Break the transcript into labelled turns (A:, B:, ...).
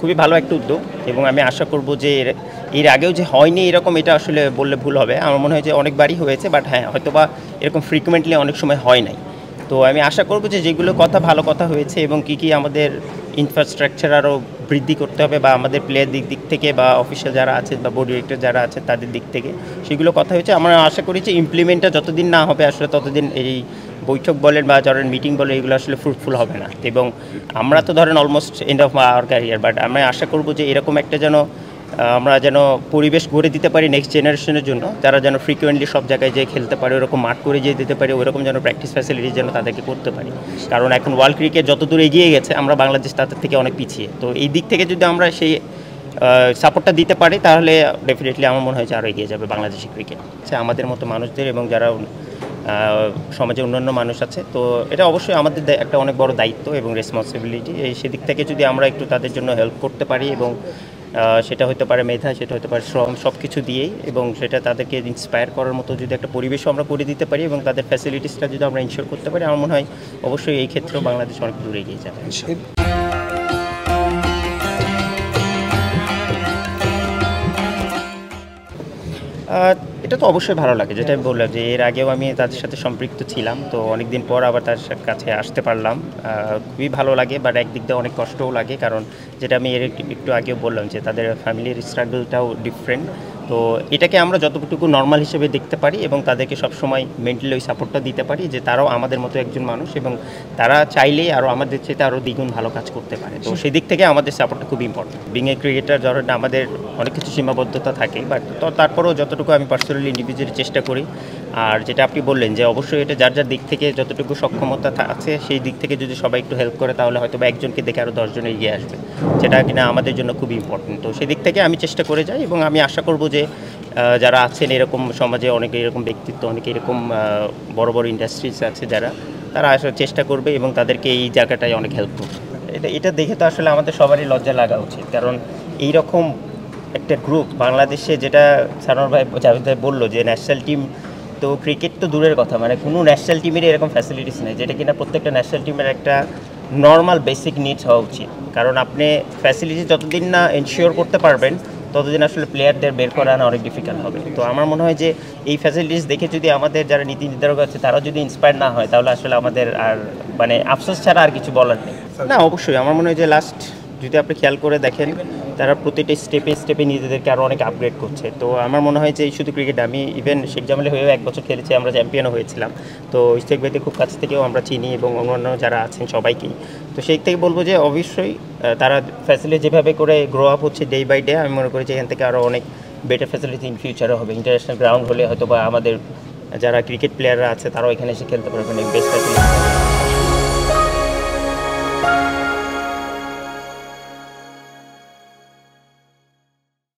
A: খুবই ভালো একটা উদ্যোগ এবং আমি আশা করব যে এর আগেও যে হয়নি এরকম এটা আসলে বললে ভুল হবে। আমার মনে হয় যে অনেকবারই হয়েছে, বাট হ্যাঁ, হয়তোবা এরকম ফ্রিকুয়েন্টলি অনেক সময় হয় নাই। তো আমি আশা করব যে যেগুলো কথা ভালো কথা হয়েছে এবং কী আমাদের ইনফ্রাস্ট্রাকচার আরও বৃদ্ধি করতে হবে বা আমাদের প্লেয়ার দিক থেকে বা অফিসিয়াল যারা আছে বা বোর্ড ডিরেক্টর যারা আছে তাদের দিক থেকে সেগুলো কথা হয়েছে। আমরা আশা করি যে ইমপ্লিমেন্টটা যতদিন না হবে আসলে ততদিন এই বৈঠক বলেন বা ধরেন মিটিং বলে এগুলো আসলে ফ্রুটফুল হবে না। এবং আমরা তো ধরেন almost end of our career, but আমরা আশা করব যে এরকম একটা যেন আমরা যেন পরিবেশ গড়ে দিতে পারি নেক্সট জেনারেশনের জন্য, যারা যেন ফ্রিকুয়েন্টলি সব জায়গায় যেয়ে খেলতে পারে, ওরকম মাঠ করে যেয়ে দিতে পারি, ওরকম যেন প্র্যাকটিস ফ্যাসিলিটি যেন তাদেরকে করতে পারি। কারণ এখন ওয়ার্ল্ড ক্রিকেট যত দূর এগিয়ে গেছে আমরা বাংলাদেশ তাদের থেকে অনেক পিছিয়ে। তো এই দিক থেকে যদি আমরা সেই সাপোর্টটা দিতে পারি তাহলে ডেফিনেটলি আমার মনে হয় যে আরও এগিয়ে যাবে বাংলাদেশি ক্রিকেট। আচ্ছা, আমাদের মতো মানুষদের এবং যারা সমাজে অন্যান্য মানুষ আছে, তো এটা অবশ্যই আমাদের একটা অনেক বড় দায়িত্ব এবং রেসপন্সিবিলিটি। সেদিক থেকে যদি আমরা একটু তাদের জন্য হেল্প করতে পারি এবং সেটা হতে পারে মেধা, সেটা হতে পারে শ্রম, সব কিছু দিয়েই, এবং সেটা তাদেরকে ইন্সপায়ার করার মতো যদি একটা পরিবেশও আমরা করে দিতে পারি এবং তাদের ফ্যাসিলিটিসটা যদি আমরা ইনশিওর করতে পারি, আমার মনে হয় অবশ্যই এই ক্ষেত্রেও বাংলাদেশ অনেক দূরে এগিয়ে যাবে। এটা তো অবশ্যই ভালো লাগে, যেটা আমি বললাম যে এর আগেও আমি তাদের সাথে সম্পৃক্ত ছিলাম, তো অনেক দিন পর আবার তার কাছে আসতে পারলাম। খুবই ভালো লাগে, বাট একদিক দিয়ে অনেক কষ্টও লাগে, কারণ যেটা আমি এর একটু আগেও বললাম যে তাদের ফ্যামিলির স্ট্রাগলটাও ডিফারেন্ট। তো এটাকে আমরা যতটুকু নর্মাল হিসেবে দেখতে পারি এবং তাদেরকে সবসময় মেন্টালি ওই সাপোর্টটা দিতে পারি যে তারাও আমাদের মতো একজন মানুষ এবং তারা চাইলেই আরও আমাদের চেয়ে আরও দ্বিগুণ ভালো কাজ করতে পারে। তো সেই দিক থেকে আমাদের সাপোর্টটা খুব ইম্পর্টেন্ট। বিং এ ক্রিকেটার ধরেন আমাদের অনেক কিছু সীমাবদ্ধতা থাকে, বাট তারপরেও যতটুকু আমি পার্সোনালি ইন্ডিভিজুয়ালি চেষ্টা করি। আর যেটা আপনি বললেন যে অবশ্যই এটা যার যার দিক থেকে যতটুকু সক্ষমতা আছে সেই দিক থেকে যদি সবাই একটু হেল্প করে তাহলে হয়তো বা একজনকে দেখে আরও 10 জন এগিয়ে আসবে, যেটা কিনা আমাদের জন্য খুব ইম্পর্টেন্ট। তো সেই দিক থেকে আমি চেষ্টা করে যাই এবং আমি আশা করব যে যারা আছেন এরকম সমাজে অনেকে এরকম ব্যক্তিত্ব, অনেকে এরকম বড় বড় ইন্ডাস্ট্রিজ আছে তারা আসলে চেষ্টা করবে এবং তাদেরকে এই জায়গাটায় অনেক হেল্প করবে। এটা দেখে তো আসলে আমাদের সবারই লজ্জা লাগা উচিত, কারণ এইরকম একটা গ্রুপ বাংলাদেশে, যেটা সানোয়ার ভাই জাভেদ ভাই বললো যে ন্যাশনাল টিম, তো ক্রিকেট তো দূরের কথা, মানে কোনো ন্যাশনাল টিমেরই এরকম ফ্যাসিলিটিস নেই, যেটা কিনা প্রত্যেকটা ন্যাশনাল টিমের একটা নর্মাল বেসিক নিডস হওয়া উচিত। কারণ আপনি ফ্যাসিলিটি যতদিন না এনশিওর করতে পারবেন ততদিন আসলে প্লেয়ারদের বের করা আনা অনেক ডিফিকাল্ট হবে। তো আমার মনে হয় যে এই ফ্যাসিলিটিস দেখে যদি আমাদের যারা নীতি নির্ধারক আছে তারা যদি ইন্সপায়ার না হয় তাহলে আসলে আমাদের আর মানে আফসোস ছাড়া আর কিছু বলার নেই। না, অবশ্যই আমার মনে হয় যে লাস্ট যদি আপনি খেয়াল করে দেখেন তারা প্রতিটা স্টেপে নিজেদেরকে আরও অনেক আপগ্রেড করছে। তো আমার মনে হয় যে শুধু ক্রিকেট, আমি ইভেন শেখ জামালে হয়েও 1 বছর খেলেছি, আমরা চ্যাম্পিয়নও হয়েছিলাম। তো ইশতিয়াক ভাইকে খুব কাছ থেকেও আমরা চিনি এবং অন্যান্য যারা আছেন সবাইকেই। তো সেই থেকে বলবো যে অবশ্যই তারা ফ্যাসিলিটি যেভাবে করে গ্রো আপ হচ্ছে ডে বাই ডে, আমি মনে করি যে এখান থেকে আরও অনেক বেটার ফ্যাসিলিটি ইন ফিউচারও হবে। ইন্টারন্যাশনাল গ্রাউন্ড হলে হয়তো বা আমাদের যারা ক্রিকেট প্লেয়াররা আছে তারাও এখানে এসে খেলতে পারবেন, বেস্ট ফ্যাসিলিটি।